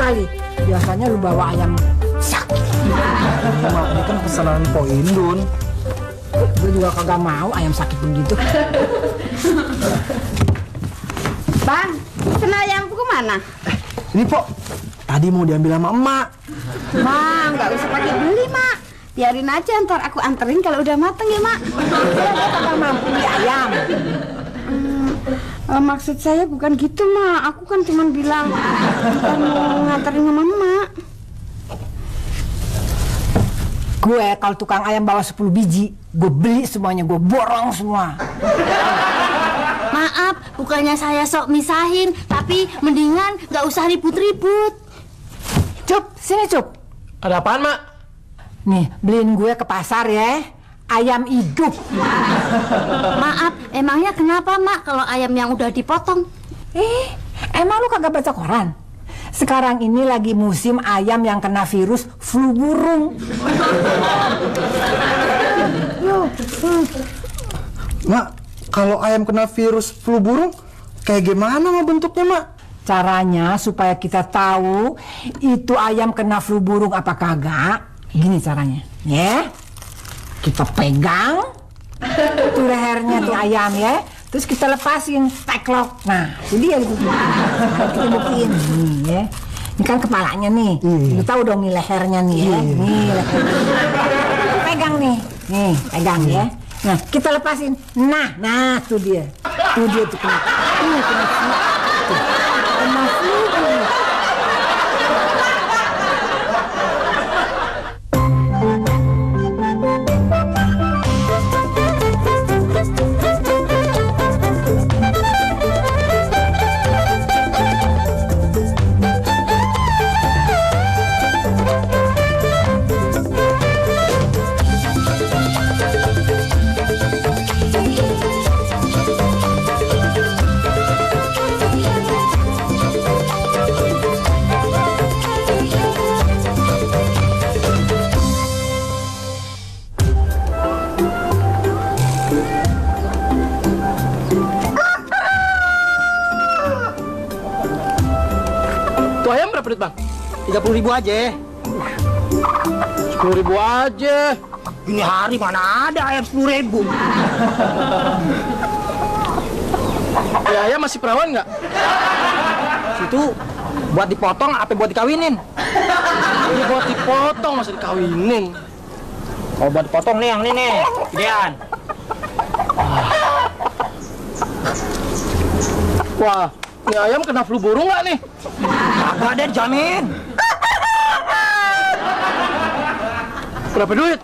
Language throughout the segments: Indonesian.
kali. Biasanya lu bawa ayam sakit. Mak, ini kan pesanan poin Dun. Gue juga kagak mau ayam sakit begitu. Bang, kena ayamku kemana? Ini Pok, tadi mau diambil sama emak. Bang, nggak usah pakai beli, Mak. Biarin aja, ntar aku anterin kalau udah mateng ya, Mak. Saya kagak mampu beli ayam. Maksud saya bukan gitu, Mak. Aku kan cuma bilang bukan mau nganterin sama Mak. Gue kalau tukang ayam bawa 10 biji, gue beli semuanya, gue borong semua. Maaf, bukannya saya sok misahin, tapi mendingan nggak usah ribut-ribut. Cup, sini Cup. Ada apaan, Mak? Nih, beliin gue ke pasar ya, ayam hidup. Maaf, emangnya kenapa, Mak, kalau ayam yang udah dipotong? Emang lu kagak baca koran? Sekarang ini lagi musim ayam yang kena virus flu burung. Mak, kalau ayam kena virus flu burung, kayak gimana Mak bentuknya, Mak? Caranya supaya kita tahu itu ayam kena flu burung apa kagak. Gini caranya, ya. Kita pegang tuh lehernya tuh ayam ya. Terus kita lepasin teklok. Nah, itu dia gitu. Nah, kita buktiin nih ya. Ini kan kepalanya nih. Lu tahu dong nih lehernya nih ya. Nih lehernya. Pegang nih. Nih, pegang ya. Nah, kita lepasin. Nah, tuh dia. Tuh dia tuh kena. Tuh kena flu. Tuh. Kena flu. Tuh ayam berapa duit, Bang? 30.000 aja. 10.000 aja. Ini hari mana ada ayam 10.000. Ya, ayam masih perawan nggak? Situ buat dipotong apa buat dikawinin? Ini buat dipotong, masa dikawinin. Oh, buat dipotong nih yang ini nih. Gedean. Wah, ini ayam kena flu burung nggak nih? Kagak deh, jamin. Berapa duit?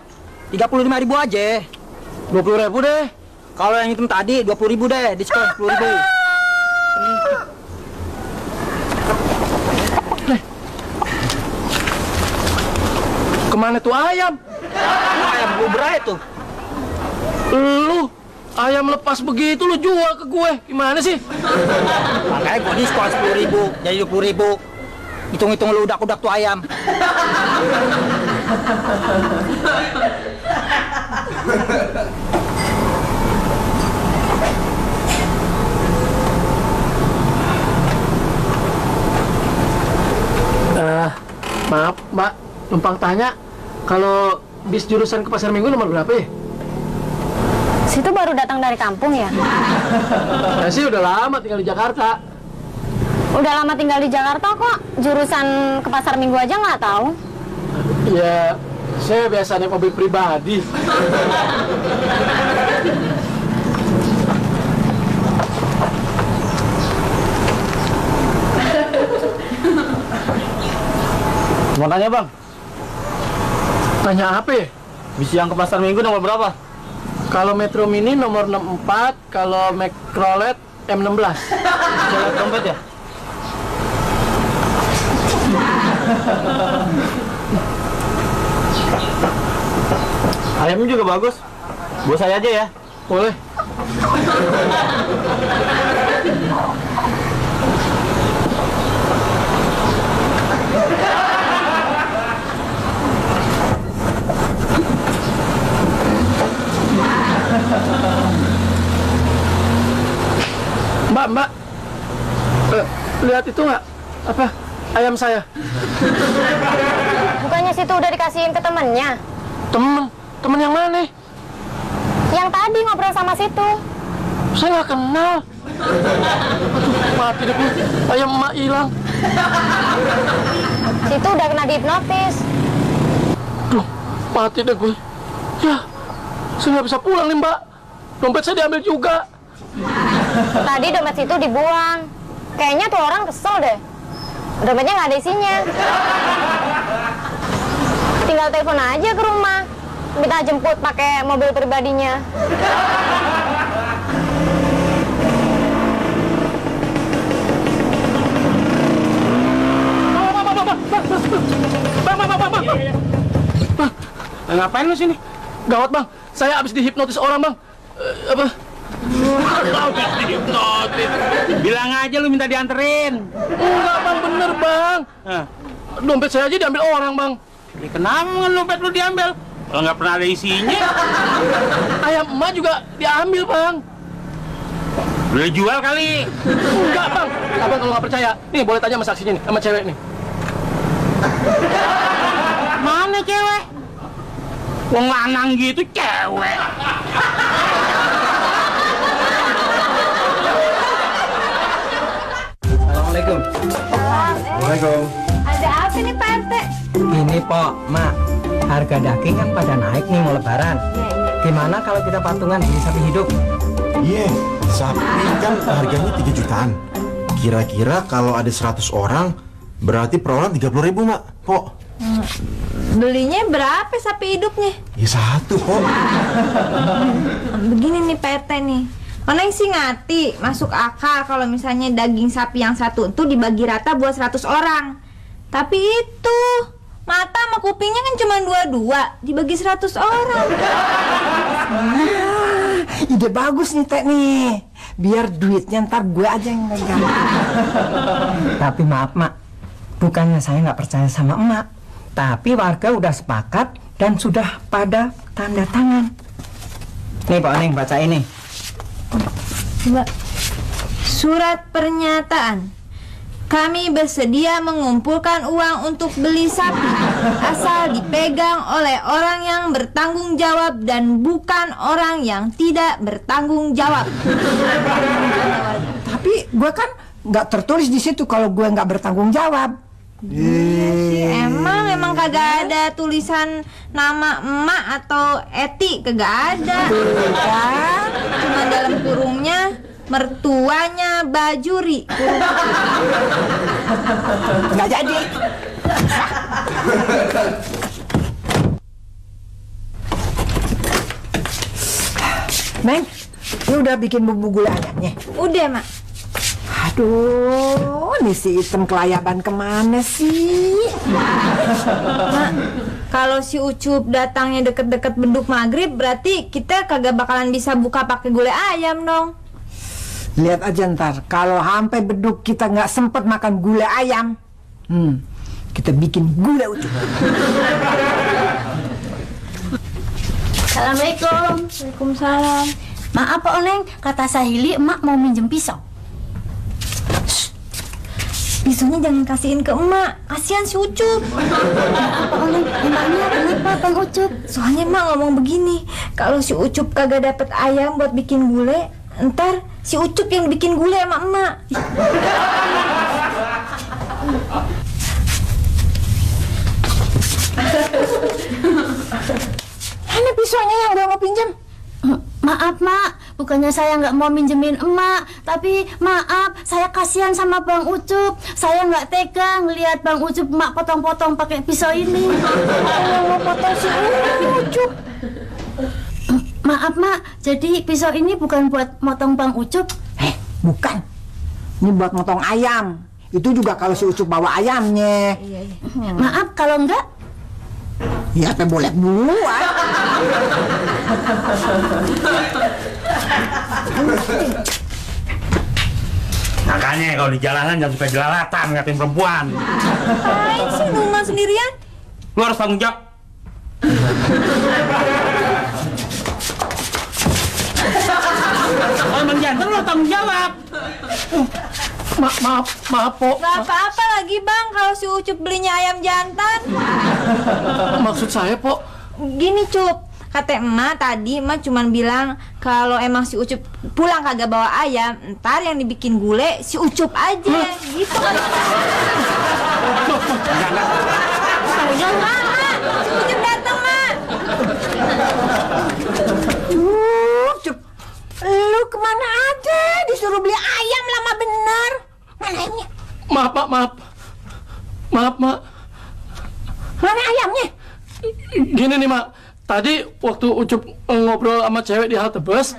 35.000 aja. 20.000 deh. Kalau yang hitam tadi 20.000 deh, diskon 10.000. Kemana tuh ayam? Ayam gue berai tuh. Lu ayam lepas begitu lu jual ke gue, gimana sih? Makanya gue diskon 10.000 jadi 20.000. Hitung-hitung lu udak-udak tuh ayam. Maaf, Mbak, numpang tanya, kalau bis jurusan ke Pasar Minggu nomor berapa ya? Situ baru datang dari kampung ya? Saya sih udah lama tinggal di Jakarta. Udah lama tinggal di Jakarta kok, jurusan ke Pasar Minggu aja nggak tahu. Ya, saya biasa naik mobil pribadi. Mau tanya, Bang? Tanya apa ya? Bis yang ke Pasar Minggu nomor berapa? Kalau Metro Mini nomor 64, kalau Macrolet M16. Jalan dompet ya? Ayamnya juga bagus. Buat saya aja ya. Boleh. Mbak, lihat itu nggak? Apa? ayam saya. Bukannya situ udah dikasihin ke temennya? Temen yang mana? Yang tadi ngobrol sama situ. Saya nggak kenal. Aduh, mati deh gue. Ayam emak hilang. Situ udah kena dihipnotis. Duh, mati deh gue. Ya, saya nggak bisa pulang nih mbak. Dompet saya diambil juga. Tadi dompet situ dibuang. Kayaknya tuh orang kesel deh. Dompetnya nggak ada isinya. Tinggal telepon aja ke rumah. Minta jemput pakai mobil pribadinya. Bang, ngapain lu sini? Gawat bang, saya habis dihipnotis orang bang. Apa? Habis dihipnotis. Bilang aja lu minta dianterin. Enggak bang, bener bang. Dompet saya aja diambil orang bang. Kenapa dompet lu diambil? Kalau nggak pernah ada isinya. Ayam emak juga diambil bang. Udah jual kali. Enggak bang, abang kalau nggak percaya, nih boleh tanya sama saksinya nih, sama cewek nih. Mana cewek? Wong lanang gitu cewek. Assalamualaikum. Waalaikumsalam. Ada apa nih Pak RT? Ini Pok, Mak, harga daging kan pada naik nih mau lebaran. Gimana kalau kita patungan beli sapi hidup? Iya, sapi kan harganya 3 jutaan. Kira-kira kalau ada 100 orang, berarti per orang 30.000, Mak. Pok. Belinya berapa sapi hidupnya? Ya 1, Pok. Begini nih Pak RT nih. Mana sih ngati masuk akal kalau misalnya daging sapi yang satu itu dibagi rata buat 100 orang. Tapi itu mata sama kupingnya kan cuma 2-2 dibagi 100 orang. Ide bagus nih Teh nih. Biar duitnya ntar gue aja yang megang. Tapi maaf, Mak, bukannya saya nggak percaya sama Emak, tapi warga udah sepakat dan sudah pada tanda tangan. Nih Pak Oning, baca ini. Coba. Surat pernyataan. Kami bersedia mengumpulkan uang untuk beli sapi asal dipegang oleh orang yang bertanggung jawab dan bukan orang yang tidak bertanggung jawab. Tapi gue kan nggak tertulis di situ kalau gue nggak bertanggung jawab. Emang kagak ada tulisan nama emak atau Eti, kagak ada. Kan? Cuma dalam kurungnya mertuanya Bajuri. Nggak jadi. Neng, lu udah bikin bumbu gula ayamnya? Udah, Mak. Aduh, nih si Item kelayaban kemana sih? Mak, kalau si Ucup datangnya deket-deket beduk maghrib, berarti kita kagak bakalan bisa buka pakai gulai ayam dong. Lihat aja ntar, kalau sampai beduk kita nggak sempet makan gulai ayam, kita bikin gulai Ucup. Assalamualaikum. Waalaikumsalam. Maaf Pak Oneng, kata Sahili emak mau minjem pisau. Pisaunya jangan kasihin ke emak, kasihan si Ucup. Pak Oneng, emangnya kenapa Bang Ucup? Soalnya emak ngomong begini, kalau si Ucup kagak dapet ayam buat bikin gulai, ntar si Ucup yang bikin gulai sama emak. Ini pisaunya yang udah mau pinjam. Maaf Mak, bukannya saya nggak mau minjemin emak, tapi maaf, saya kasihan sama Bang Ucup. Saya nggak tega ngelihat Bang Ucup emak potong-potong pakai pisau ini. Mau potong si Ucup. Maaf Mak, jadi pisau ini bukan buat motong Bang Ucup. Bukan. Ini buat motong ayam. Itu juga kalau si Ucup bawa ayamnya. Maaf kalau enggak. Ya, apa boleh buat. Makanya kalau di jalanan jangan suka jelalatan ngatain perempuan. Ngapain sih rumah sendirian? Lu harus tanggung jawab. Oh, Bang Jantan lu tanggung jawab. Maaf, Po. Gak apa-apa lagi bang kalau si Ucup belinya ayam jantan. Maksud saya, Po. Gini Cup, kata emak tadi emak cuman bilang kalau emang si Ucup pulang kagak bawa ayam, ntar yang dibikin gulai si Ucup aja. Gitu kan. Jangan mak, si Ucup datang mak. Ucup, lu kemana aja? Disuruh beli ayam lama bener. Mana ayamnya? Maaf, Mak. Mana ayamnya? Gini nih, Mak. Tadi waktu Ucup ngobrol sama cewek di halte bus,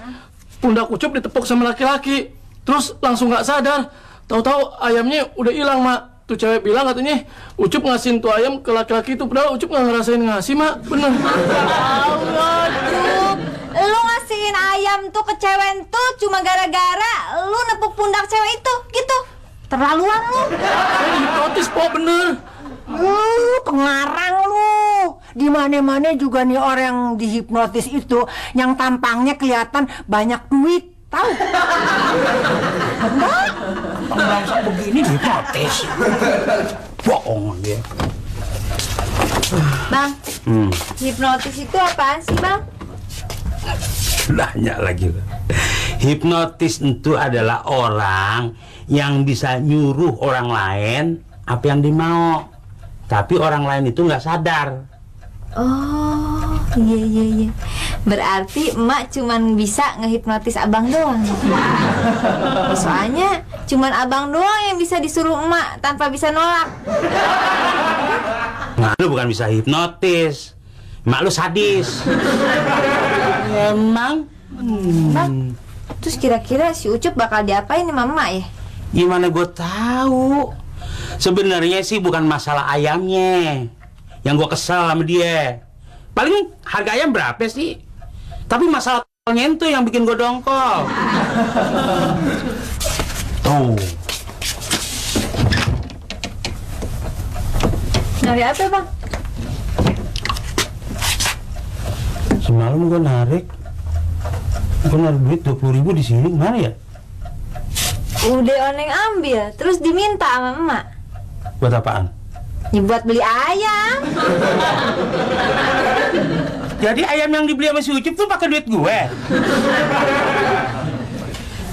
pundak Ucup ditepuk sama laki-laki. Terus langsung nggak sadar. Tahu-tahu ayamnya udah hilang, Mak. Tuh cewek bilang katanya Ucup ngasihin tuh ayam ke laki-laki itu, padahal Ucup nggak ngerasain ngasih, Mak. Bener. Allah Cup, lu ngasihin ayam tuh ke cewek tuh cuma gara-gara lu nepuk pundak cewek itu, gitu. Terlaluan lu. Hipnotis, Po, bener. Pengarang lu. Di mana-mana juga nih orang yang dihipnotis itu yang tampangnya kelihatan banyak duit, tahu? Enggak. Pengarang begini dihipnotis. Bohong dia. Bang, hipnotis itu apaan sih bang? Nanya lagi. Hipnotis itu adalah orang yang bisa nyuruh orang lain apa yang dimau, tapi orang lain itu nggak sadar. Oh, iya. Berarti emak cuman bisa ngehipnotis abang doang. Soalnya cuman abang doang yang bisa disuruh emak tanpa bisa nolak. Nah, lu bukan bisa hipnotis, mak lu sadis. Emang? Bang, terus kira-kira si Ucup bakal diapain sama emak ya? Gimana gue tahu? Sebenarnya sih bukan masalah ayamnya yang gue kesal sama dia. Paling harga ayam berapa sih? Tapi masalah itu yang bikin gue dongkol. Tuh. Nyari apa bang? Semalam gue narik duit 20.000 di sini, gimana ya? Udah oneng ambil, terus diminta sama emak. Buat apaan? Ya buat beli ayam. Jadi ayam yang dibeli sama si Ucup tuh pakai duit gue.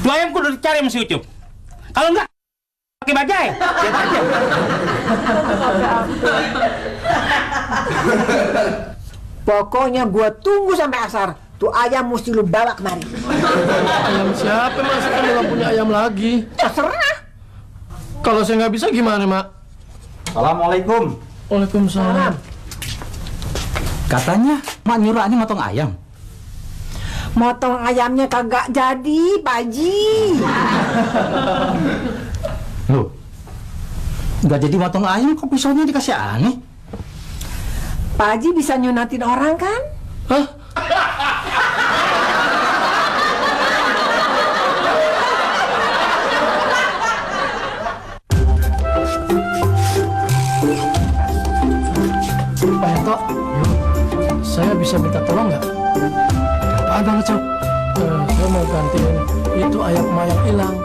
Tuh ayam kudu dicari sama si Ucup. Kalau enggak, pakai bajai. Lihat aja. Pokoknya gua tunggu sampai asar. Tuh ayam mesti lu bawa kemari. Ayam siapa, Mas? Kan nggak punya ayam lagi. Terserah. Kalau saya nggak bisa gimana, Mak? Assalamualaikum. Waalaikumsalam. Katanya mak nyuruh ani motong ayam. Motong ayamnya kagak jadi, Pak Haji. Loh, nggak jadi motong ayam kok pisaunya dikasih ani? Pak Haji bisa nyunatin orang kan? Hah? Pak Yanto, saya bisa minta tolong nggak? Apaan Bang Ucup? Saya mau gantiin itu ayam emak yang hilang,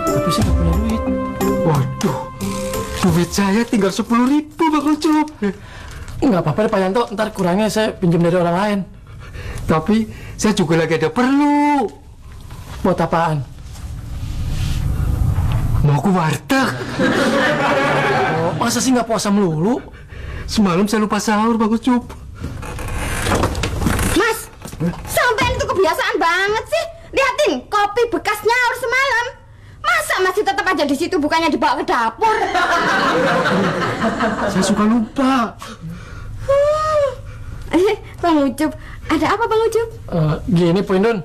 tapi saya nggak punya duit. Waduh, duit saya tinggal 10.000 Bang Ucup. Nggak apa-apa deh Pak Yanto, ntar kurangnya saya pinjam dari orang lain. Tapi saya juga lagi ada perlu. Buat apaan? Mau ke warteg. Oh, masa sih nggak puasa melulu? Semalam saya lupa sahur Bang Ucup. Mas, sampean itu kebiasaan banget sih. Liatin kopi bekas nyaur semalam. Masa masih tetap aja di situ, bukannya dibawa ke dapur? Saya suka lupa. Bang Ucup, ada apa Bang Ucup? Gini Po Indun,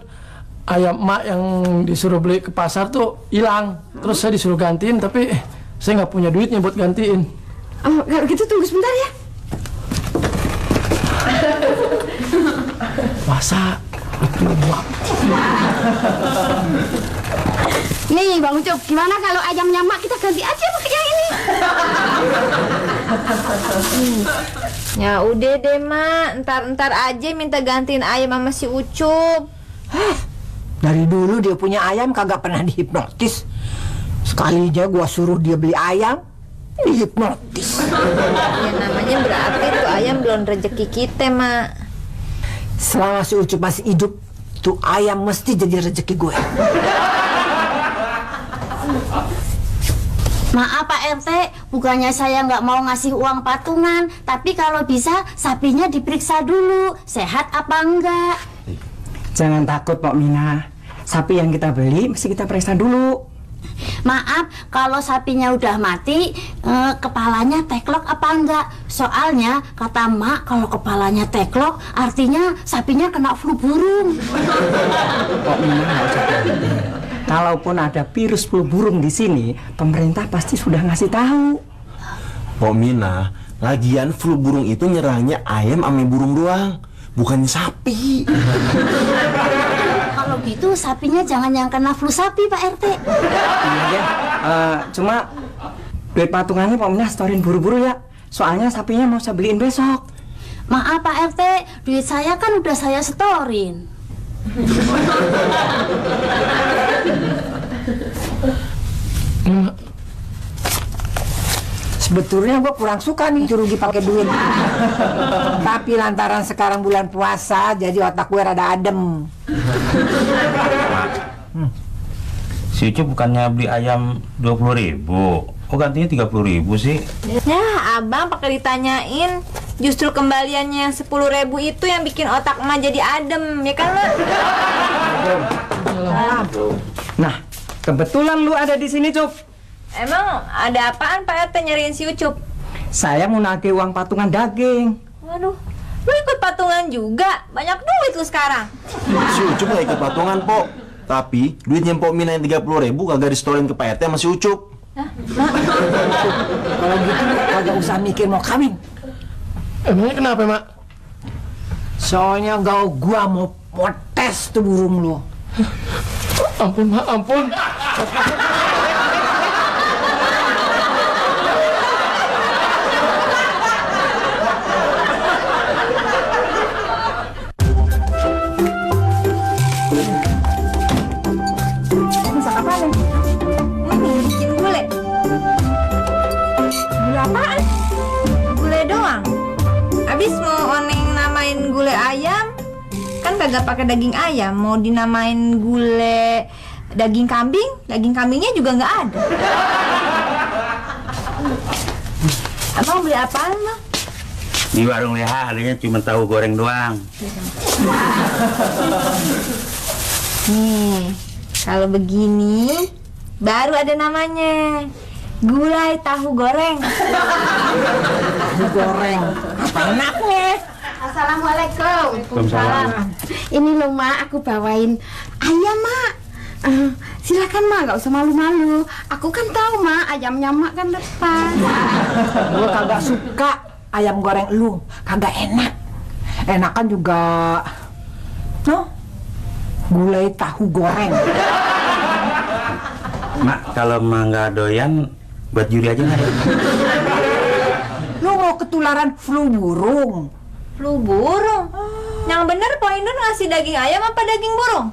ayam emak yang disuruh beli ke pasar tuh hilang. Terus saya disuruh gantiin, tapi saya nggak punya duitnya buat gantiin. Oh, kalau gitu tunggu sebentar ya. Masa? Nih Bang Ucup, gimana kalau ayamnya mak kita ganti aja pakai yang ini? Ya udah deh mak, ntar aja minta gantiin ayam sama si Ucup. Dari dulu dia punya ayam kagak pernah dihipnotis. Sekalinya gua suruh dia beli ayam, hipnotis. Ya namanya berarti tuh ayam belum rezeki kita, Mak. Selama si Ucup masih hidup, tuh ayam mesti jadi rezeki gue. Maaf Pak RT, bukannya saya nggak mau ngasih uang patungan, tapi kalau bisa sapinya diperiksa dulu, sehat apa enggak. Jangan takut Pok Mina. Sapi yang kita beli mesti kita periksa dulu. Maaf, kalau sapinya udah mati, kepalanya teklok apa enggak? Soalnya kata Mak, kalau kepalanya teklok, artinya sapinya kena flu burung. Pok Mina nggak usah khawatir. Kalaupun ada virus flu burung di sini, pemerintah pasti sudah ngasih tahu. Pok Mina, lagian flu burung itu nyerangnya ayam ame burung doang, bukannya sapi. Kalau gitu sapinya jangan yang kena flu sapi Pak RT. Iya deh. Cuma duit patungannya Pok Mina setorin buru-buru ya. Soalnya sapinya mau saya beliin besok. Maaf Pak RT, duit saya kan udah saya setorin. Sebetulnya gue kurang suka nih Curugi pakai duit. Tapi lantaran sekarang bulan puasa, jadi otak gue rada adem. Si Ucup bukannya beli ayam 20.000, kok gantinya 30.000 sih? Ya, abang pakai ditanyain. Justru kembaliannya 10.000 itu yang bikin otak emak jadi adem, ya kan, Mak? Nah, kebetulan lu ada di sini, Cup. Emang ada apaan Pak RT nyariin si Ucup? Saya mau nagih uang patungan daging. Waduh, lu ikut patungan juga? Banyak duit lu sekarang. Si Ucup gak ikut patungan, Pok. Tapi duitnya Pok Mina yang 30.000 kagak disetorin ke Pak RT sama si Ucup. Kalau gitu kagak usah mikir mau kawin. Emangnya kenapa, Mak? Soalnya gua mau tes tuh burung lu. Ampun, Mak, ampun. Masak apa nih? Ini bikin gulai. Gulai apaan? Gulai doang. Abis mau Oneng namain gulai ayam, kan kagak pakai daging ayam, mau dinamain gulai daging kambingnya juga nggak ada. Abang beli apaan, Bang? Di warung leha adanya cuma tahu goreng doang. Nih, kalau begini baru ada namanya. Gulai tahu goreng. Tahu goreng. Apa enaknya? Assalamualaikum. Waalaikumsalam. Ini loh Mak, aku bawain ayam Mak. Silakan Mak, gak usah malu-malu. Aku kan tahu Mak, ayamnya Mak kan depan. Gue kagak suka ayam goreng lu, kagak enak. Enakan juga gulai tahu goreng. Mak, kalau Mak nggak doyan, buat juri aja nggak? Lu mau ketularan flu burung? Flu burung. Yang bener Poinun ngasih daging ayam apa daging burung?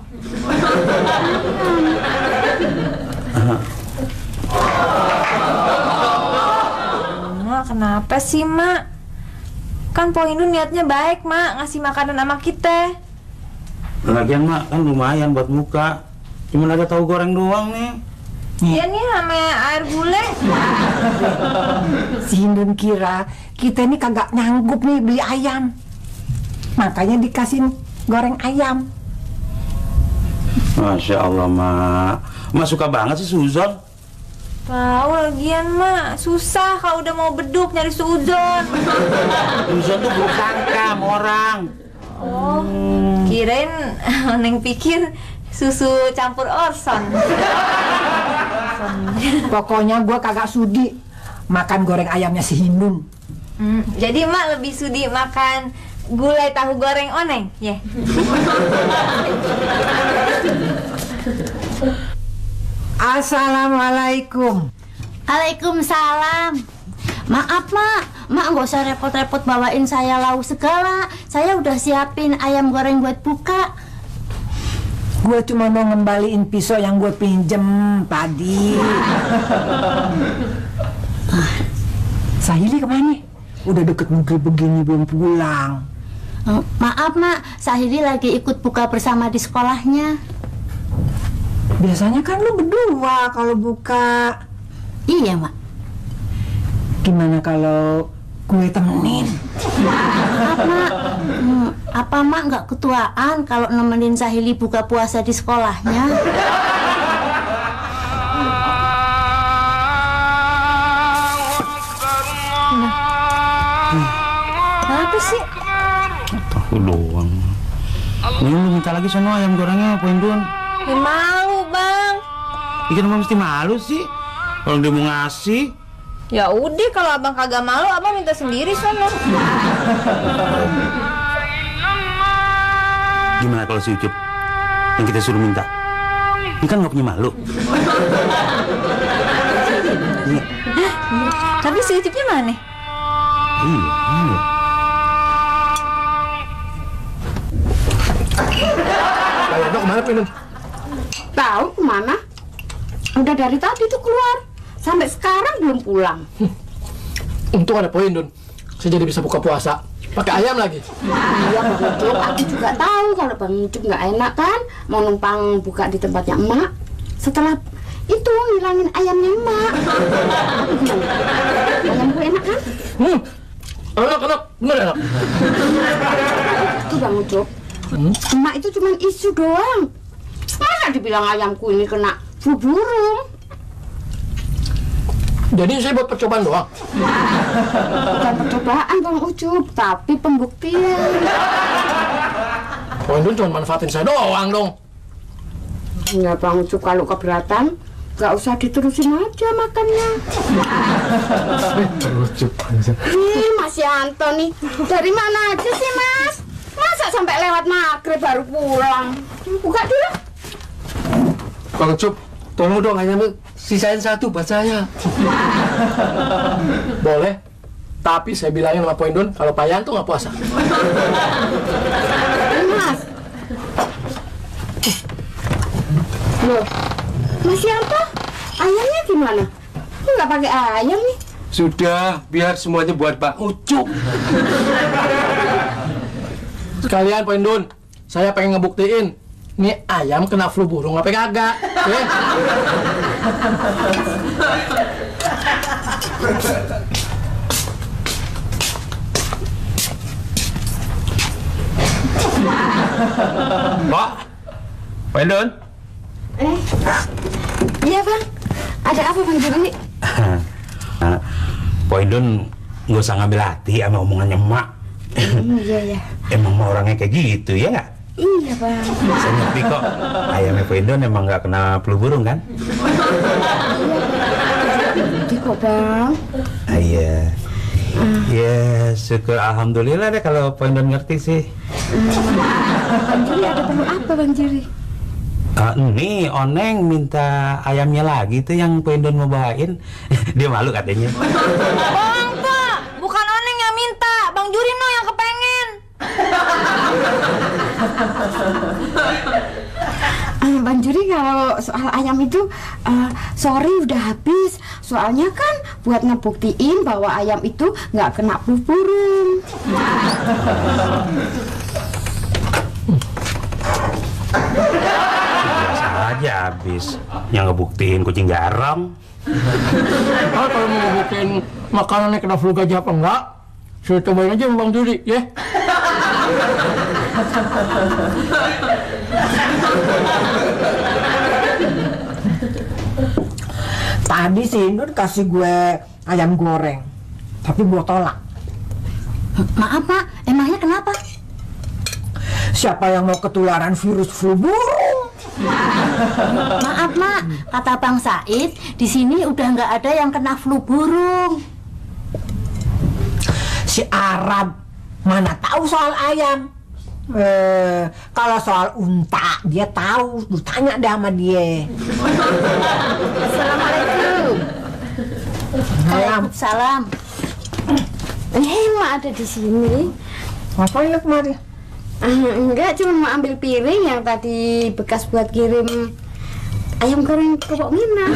Mak, kenapa sih Mak? Kan Poinun niatnya baik Mak, ngasih makanan sama kita. Lagian Mak kan lumayan buat buka. Cuma ada tahu goreng doang nih. Iya nih sama air gulai. Si Hindun kira kita ini kagak nyanggup nih beli ayam, makanya dikasih goreng ayam. Masya Allah Mak, Mak suka banget sih suzon. Tahu lagian Mak, susah kalau udah mau beduk nyari suzon. Suzon tuh buruk sangka sama orang. Oh, kirain Neng pikir susu campur Orson. Pokoknya gua kagak sudi makan goreng ayamnya si Hindun. Jadi Mak lebih sudi makan gulai tahu goreng Oneng, ya? Assalamualaikum. Waalaikumsalam. Maaf Mak, Mak nggak usah repot-repot bawain saya lauk segala. Saya udah siapin ayam goreng buat buka. Gue cuma mau ngembaliin pisau yang gue pinjem tadi. Sahili kemana? Udah deket negeri begini belum pulang. Maaf Mak, Sahili lagi ikut buka bersama di sekolahnya. Biasanya kan lu berdua kalau buka. Iya Mak. Gimana kalau gue temenin? Maaf Mak, apa Mak nggak ketuaan kalau nemenin Sahili buka puasa di sekolahnya? Apa sih? Tahu doang. Nih lu minta lagi sono ayam gorengnya, Poindun. Malu bang. Bikin emang mesti malu sih. Kalau dia mau ngasih. Ya udah kalau abang kagak malu, abang minta sendiri sono. Gimana kalau si Ucup yang kita suruh minta? Ini kan nggak punya malu. Tapi si Ucupnya mana? Iya. Ayo, kemana Poindun? Tahu kemana? Udah dari tadi tuh keluar. Sampai sekarang belum pulang. Untung ada Poindun. Saya jadi bisa buka puasa. Pakai ayam lagi. Iya Bang Ucup, aku juga tahu kalau Bang Ucup nggak enak kan mau numpang buka di tempatnya emak. Setelah itu ngilangin ayamnya emak. Ayamku enak kan? Enak, bener enak. Itu Bang Ucup. Emak itu cuma isu doang. Masa dibilang ayamku ini kena flu burung? Jadi saya buat percobaan doang. Bukan percobaan Bang Ucup, tapi pembuktian. Poindun cuma manfaatin saya doang dong. Ya Bang Ucup, kalau keberatan gak usah diterusin aja makannya. Ih, Mas Yanto nih, dari mana aja sih Mas? Masa sampai lewat maghrib baru pulang? Buka dulu. Bang Ucup, tolong dong ayamnya sisain satu buat saya. Boleh, tapi saya bilangin sama Poindun kalau Pak Yanto nggak puasa. Mas. Loh, Mas Yanto, ayamnya gimana? Kok nggak pakai ayam nih? Sudah, biar semuanya buat Pak Ucup. Sekalian Poindun, saya pengen ngebuktiin nih ayam kena flu burung apa kagak. Oke? Pak, Poindun. Iya Bang, ada apa Bang Juri? Poindun nggak usah ngambil hati sama omongannya emak. Iya. Emang mau orangnya kayak gitu ya? Iya Bang. Saya ngerti kok. Ayamnya Poindun emang nggak kena flu burung kan? Ngerti kok Bang. Iya. Ya syukur alhamdulillah deh kalau Poindun ngerti sih. Bang Juri ada perlu apa Bang Juri? Nih Oneng minta ayamnya lagi tuh yang Poindun mau bawain. Dia malu katanya. Bang Pak, bukan Oneng yang minta, Bang Juri no yang kepengen. Bang Juri kalau soal ayam itu sorry udah habis. Soalnya kan buat ngebuktiin bahwa ayam itu nggak kena flu burung. Biasa aja habis. Yang ngebuktiin kucing garam. Kalau mau ngebuktiin makanannya kena flu gajah apa enggak, saya cobain aja sama Bang Juri, ya. Tadi si Indun kasih gue ayam goreng, tapi gue tolak. Maaf Mak, emangnya kenapa? Siapa yang mau ketularan virus flu burung? Maaf Mak, kata Bang Said, di sini udah nggak ada yang kena flu burung. Si Arab mana tahu soal ayam. Kalau soal unta dia tahu, lu tanya deh sama dia. Assalamualaikum. Waalaikumsalam. Mak ada di sini. Ngapain lu kemari? Enggak, cuma mau ambil piring yang tadi bekas buat kirim ayam goreng ke Pok Mina.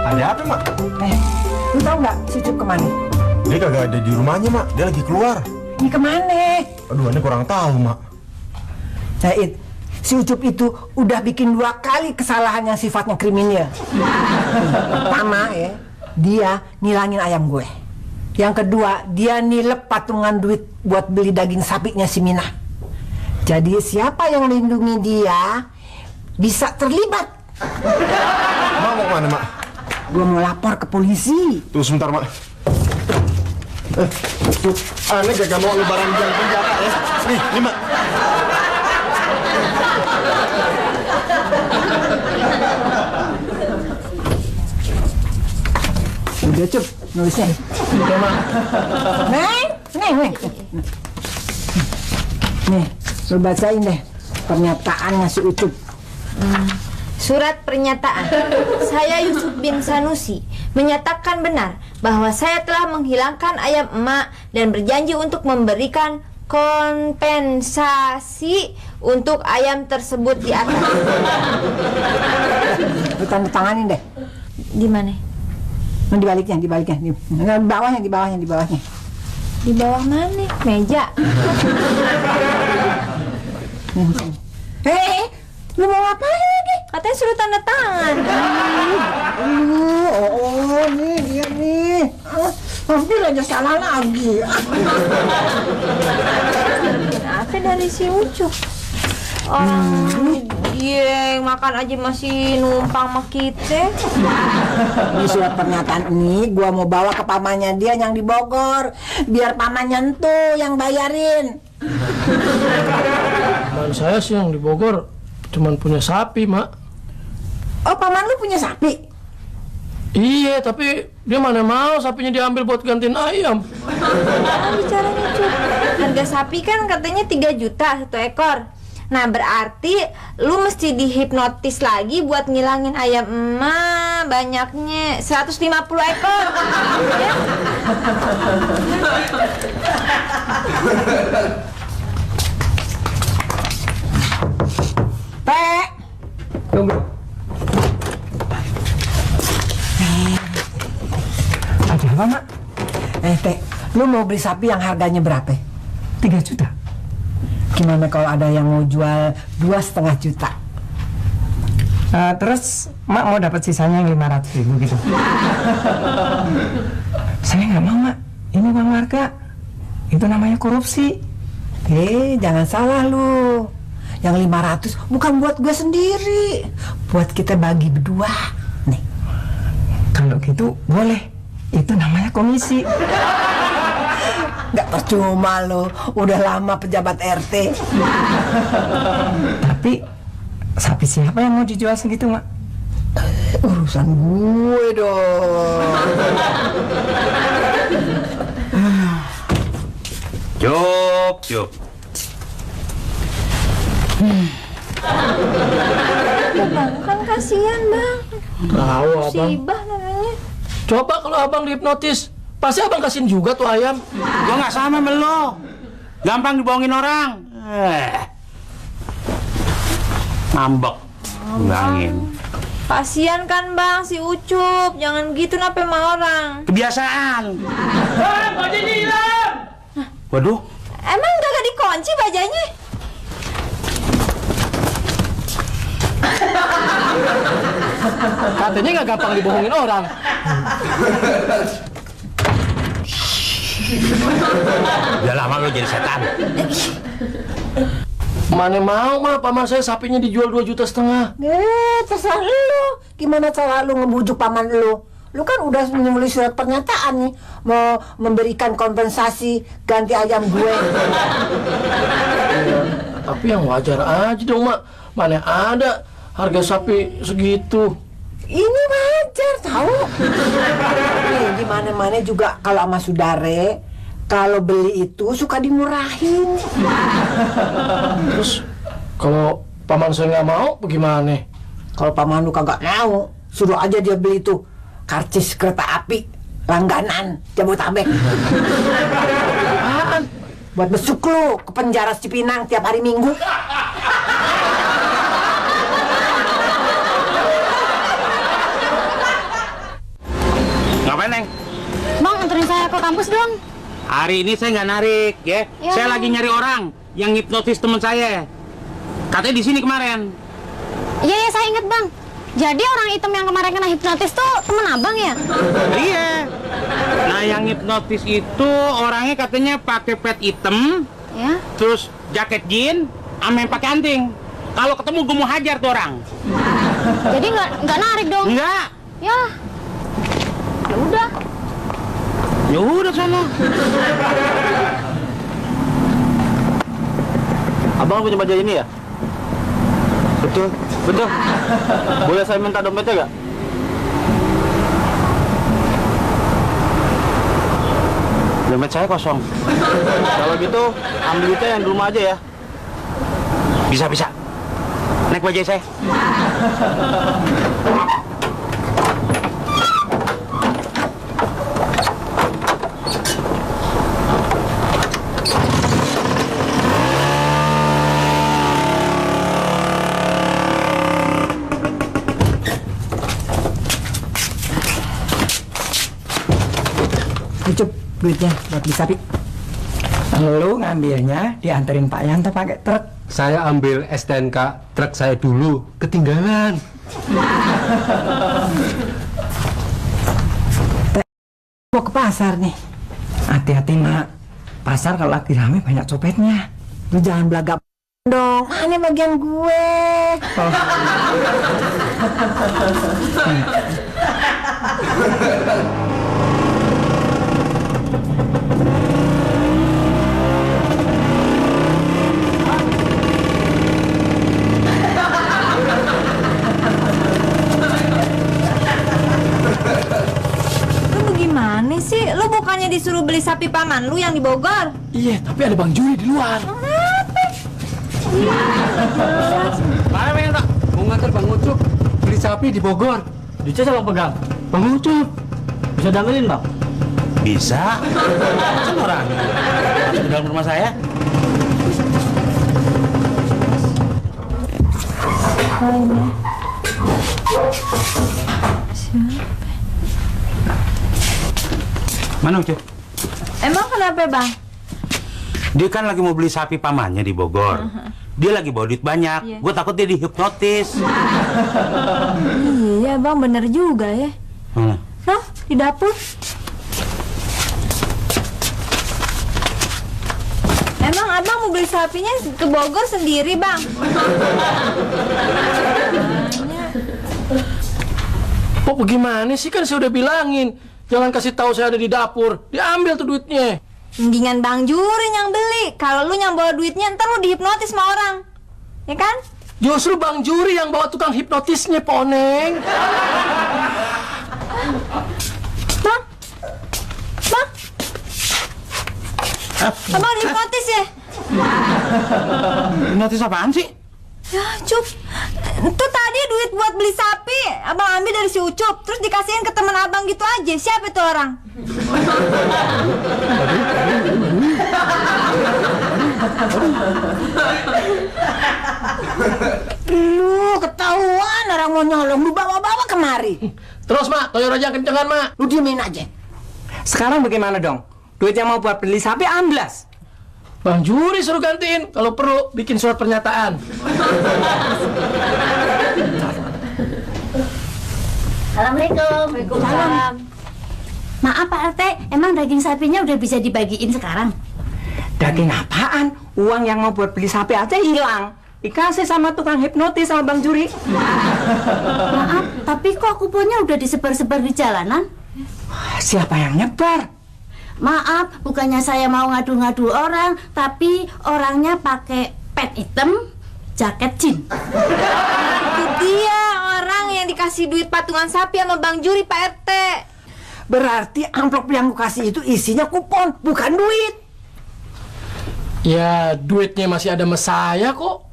Ada apa, Mak? Lu tahu nggak si Ucup kemana? Dia kagak ada di rumahnya, Mak. Dia lagi keluar. Ini kemana? Aduh, ini kurang tahu, Mak. Said, si Ucup itu udah bikin 2 kali kesalahan yang sifatnya kriminal. Pertama ya, dia nilangin ayam gue. Yang kedua, dia nilep patungan duit buat beli daging sapinya si Mina. Jadi siapa yang lindungi dia bisa terlibat. Mak mau kemana, Mak? Gue mau lapor ke polisi. Tunggu sebentar, Mak. Aneh gak mau lebaran jalan penjara ya? Nih, Mak. Udah Cup, nulisnya. Udah, Mak. Neng. Nih, lu bacain deh pernyataannya si Ucup. Surat pernyataan. Saya Yusuf bin Sanusi menyatakan benar bahwa saya telah menghilangkan ayam emak dan berjanji untuk memberikan kompensasi untuk ayam tersebut di atas. Lu tanda tanganin deh. Di mana? Di baliknya. Di bawahnya. Di bawah mana? Meja. Hei, lu mau ngapain lagi? Katanya suruh tanda tangan. Nih dia nih. Hampir aja salah lagi. Apa dari si Ucup? Orang dia makan aja masih numpang sama kita. Ini surat pernyataan ini gua mau bawa ke pamannya dia yang di Bogor, biar pamannya tuh yang bayarin. Paman saya sih yang di Bogor cuman punya sapi, Mak. Oh, paman lu punya sapi? Iya, tapi dia mana mau sapinya diambil buat gantiin ayam. Apa bicaranya, Cup? Harga sapi kan katanya 3 juta 1 ekor. Nah, berarti lu mesti dihipnotis lagi buat ngilangin ayam emak banyaknya 150 ekor. Ya? Teh. Tunggu. Ada apa, Mak? Teh, lu mau beli sapi yang harganya berapa? 3 juta. Gimana kalau ada yang mau jual 2,5 juta? Terus Mak mau dapat sisanya yang 500.000 gitu. Saya nggak mau, Mak. Ini uang warga. Itu namanya korupsi. Jangan salah lu. Yang 500 bukan buat gue sendiri, buat kita bagi berdua. Nih. Kalau gitu boleh. Itu namanya komisi. Nggak percuma lo, udah lama pejabat RT. Tapi sapi siapa yang mau dijual segitu, Mak? Urusan gue dong. Cup. Bang, kan kasihan, Bang. Tahu, Abang. Musibah namanya. Coba kalau Abang dihipnotis, pasti Abang kasihin juga tuh ayam. Gua nggak sama sama lo. Gampang dibohongin orang. Ngambek. Bilangin. Kasihan kan, Bang, si Ucup. Jangan gitu nape sama orang. Kebiasaan. Bajanya hilang. Waduh. Emang gak dikunci bajanya? Katanya nggak gampang dibohongin orang. Udah lama lo jadi setan. Mana mau, Mak, paman saya sapinya dijual 2,5 juta. Terserah lu. Gimana cara lu ngebujuk paman lu? Lu kan udah menulis surat pernyataan nih, mau memberikan kompensasi ganti ayam gue. Tapi yang wajar aja dong, Mak. Mana ada harga sapi segitu. Ini wajar tahu. Nih, di mana-mana juga kalau sama saudare, kalau beli itu suka dimurahin. Terus kalau paman saya nggak mau, bagaimana? Kalau paman lu kagak mau, suruh aja dia beli itu karcis kereta api langganan Jabotabek. Apaan? Buat besuk lu ke penjara Cipinang tiap hari Minggu. Ngapain, Neng? Bang, anterin saya ke kampus dong. Hari ini saya nggak narik, ya. Ya. Saya lagi nyari orang yang hipnotis teman saya. Katanya di sini kemarin. Iya, saya inget bang. Jadi orang hitam yang kemarin kena hipnotis tuh temen abang ya? Iya. Nah, yang hipnotis itu orangnya katanya pakai pet hitam, Ya. terus jaket jeans, sama yang pakai anting. Kalau ketemu gue mau hajar tuh orang. Jadi nggak narik dong? Enggak. Ya. Ya udah. Ya udah sana. Abang punya baju ini ya? Betul, betul. Boleh saya minta dompetnya gak? Dompet saya kosong. Kalau gitu, ambil duitnya yang di rumah aja ya. Bisa, bisa. Naik bajai saya. Ucup duitnya buat beli sapi. Lu ngambilnya dianterin Pak Yanto pakai truk. Saya ambil STNK truk saya dulu, ketinggalan. Mau ke pasar nih. Hati-hati Mak, pasar kalau lagi rame banyak copetnya. Lu jangan belagak dong. Mana bagian gue? Lu gimana sih? Lu bukannya disuruh beli sapi paman lu yang di Bogor? Iya, tapi ada Bang Juri di luar. Mana pengen tak? Mau nganter Bang Ucup beli sapi di Bogor. Duitnya siapa pegang? Bang Ucup. Bisa diambilin bang? Bisa. Kan orang masuk ke dalam rumah saya. Mana Ucup? Emang kenapa bang? Dia kan lagi mau beli sapi pamannya di Bogor. Dia lagi bawa duit banyak. Iya. Gue takut dia dihipnotis. Iya bang, bener juga ya. Noh, di dapur. Emang abang mau beli sapinya ke Bogor sendiri bang? Kok bagaimana sih, kan saya udah bilangin. Jangan kasih tahu saya ada di dapur. Diambil tuh duitnya. Mendingan Bang Juri yang beli. Kalau lu yang bawa duitnya, ntar lu dihipnotis sama orang. Ya kan? Justru Bang Juri yang bawa tukang hipnotisnya, Poneng. Bang? Bang? Abang dihipnotis ya? Hipnotis apaan sih? Ya, Cup. Itu tadi duit buat beli sapi. Abang ambil dari si Ucup. Terus dikasihin ke teman abang gitu aja. Siapa itu orang? Lu ketahuan orang mau nyolong, lu bawa-bawa kemari. Terus, Mak, toyor aja kencengan, Mak. Lu diemin aja. Sekarang bagaimana dong? Duit yang mau buat beli sapi amblas. Bang Juri suruh gantiin. Kalau perlu, bikin surat pernyataan. Assalamualaikum. Waalaikumsalam. Maaf Pak RT, emang daging sapinya udah bisa dibagiin sekarang? Daging apaan? Uang yang mau buat beli sapi aja hilang. Dikasih sama tukang hipnotis sama Bang Juri. Maaf, tapi kok kuponnya udah disebar-sebar di jalanan? Siapa yang nyebar? Maaf, bukannya saya mau ngadu-ngadu orang, tapi orangnya pakai pet hitam, jaket jeans. Itu dia orang yang dikasih kasih duit patungan sapi sama Bang Juri, Pak RT. Berarti amplop yang gue kasih itu isinya kupon, bukan duit. Ya, duitnya masih ada sama saya kok.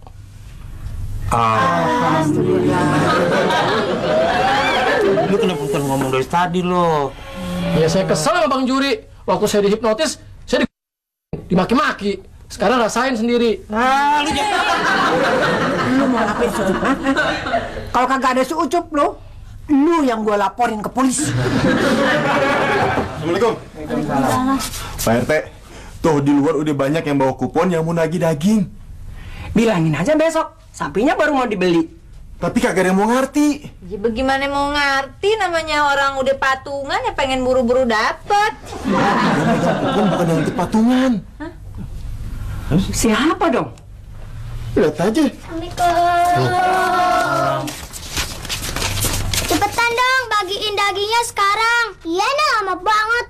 Lu kenapa bukan ngomong dari tadi lo? Ya saya kesel sama Bang Juri. Waktu saya dihipnotis, saya dimaki-maki. Sekarang rasain sendiri. Lu mau ngapain si Ucup? Hah? Kalau kagak ada si Ucup lu yang gue laporin ke polisi. Assalamualaikum. Pak RT, tuh di luar udah banyak yang bawa kupon yang mau nagih daging. Bilangin aja besok, sapinya baru mau dibeli. Tapi kagak ada yang mau ngerti. Ya bagaimana mau ngerti, namanya orang udah patungan ya pengen buru-buru dapet. Yang megang kupon bukan yang ikut patungan. Siapa dong? Lihat aja. Cepetan dong, bagiin dagingnya sekarang. Iya nah, lama banget.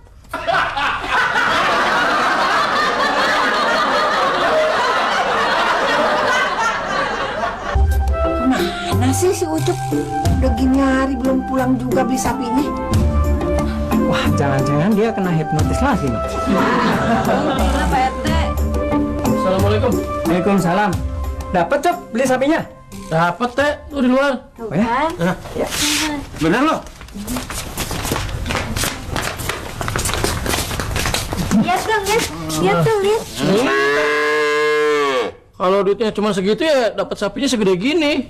Mana sih si Ucup? Udah gini hari belum pulang juga beli sapinya. Wah, jangan-jangan dia kena hipnotis lagi, Mak. Alhamdulillah, Pak RT. Assalamualaikum. Waalaikumsalam. Dapat, Cop, beli sapinya? Dapat teh, tuh di luar. Tuh Oh, ya? kan. Bener lo? Lihat dong, lihat tuh, lihat. Kalau duitnya cuma segitu ya dapat sapinya segede gini.